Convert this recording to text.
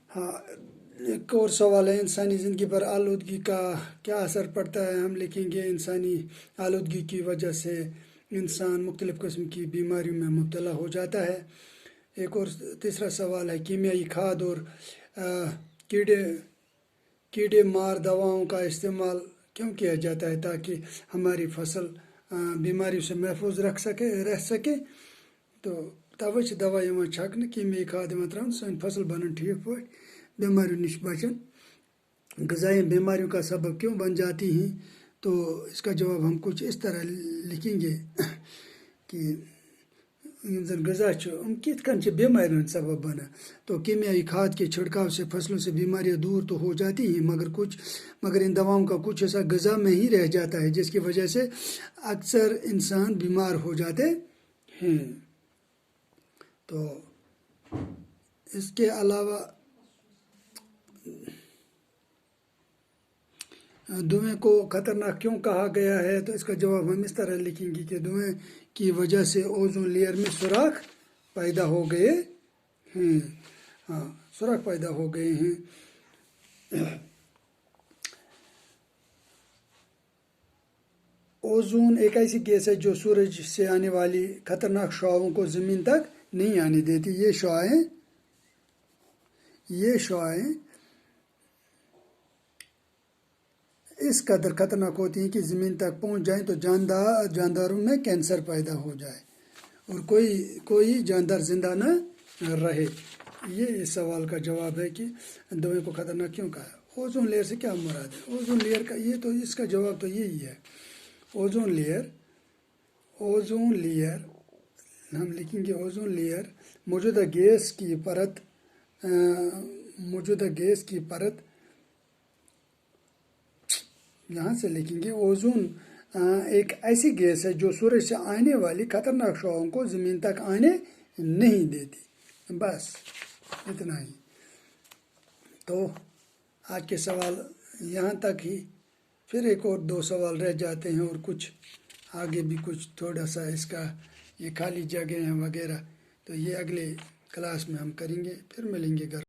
ہاں، ایک اور سوال ہے، انسانی زندگی پر آلودگی کا کیا اثر پڑتا ہے؟ ہم لکھیں گے انسانی آلودگی کی وجہ سے انسان مختلف قسم کی بیماریوں میں مبتلا ہو جاتا ہے۔ ایک اور تیسرا سوال ہے، کیمیائی کھاد اور کیڑے مار دواؤں کا استعمال کیوں کیا جاتا ہے تاکہ ہماری فصل بیماریوں سے محفوظ رہ سکے؟ تو توے دوا چھکنہ کیمیائی کھاد ترٛاونہٕ سٲنۍ فصل بنن ٹھیک پٲٹھۍ، بیماریوں نش بچن۔ غذائی بیماریوں کا سبب کیوں بن جاتی ہیں؟ تو اس کا جواب ہم کچھ اس طرح لکھیں گے کہ زن غذا کت کن بیمارین ہند سبب بنان۔ تو کیمیائی کھاد کے چھڑکاؤ سے فصلوں سے بیماریاں دور تو ہو جاتی ہیں، مگر ان دواؤں کا کچھ حصہ غذا میں ہی رہ جاتا ہے، جس کی وجہ سے اکثر انسان بیمار ہو جاتے ہیں۔ تو اس کے علاوہ دھوئیں کو خطرناک کیوں کہا گیا ہے؟ تو اس کا جواب ہم اس طرح لکھیں گے کہ دھوئیں کی وجہ سے اوزون لیئر میں سوراخ پیدا ہو گئے ہیں۔ سوراخ پیدا ہو گئے ہیں۔ اوزون ایک ایسی گیس ہے جو سورج سے آنے والی خطرناک شعاعوں کو زمین تک نہیں آنے دیتی۔ یہ شعاعیں اس قدر خطرناک ہوتی ہیں کہ زمین تک پہنچ جائیں تو جانداروں میں کینسر پیدا ہو جائے اور کوئی جاندار زندہ نہ رہے۔ یہ اس سوال کا جواب ہے کہ دھوئیں کو خطرناک کیوں کہا ہے۔ اوزون لیئر سے کیا مراد ہے؟ اوزون لیئر کا اس کا جواب تو یہی ہے۔ اوزون لیئر ہم لکھیں گے اوزون لیئر موجودہ گیس کی پرت یہاں سے لکھیں گے اوزون ایک ایسی گیس ہے جو سورج سے آنے والی خطرناک شعاعوں کو زمین تک آنے نہیں دیتی۔ بس اتنا ہی۔ تو آج کے سوال یہاں تک ہی، پھر ایک اور 2 سوال رہ جاتے ہیں اور کچھ آگے بھی کچھ تھوڑا سا اس کا یہ خالی جگہ ہیں وغیرہ، تو یہ اگلے کلاس میں ہم کریں گے۔ پھر ملیں گے گھر۔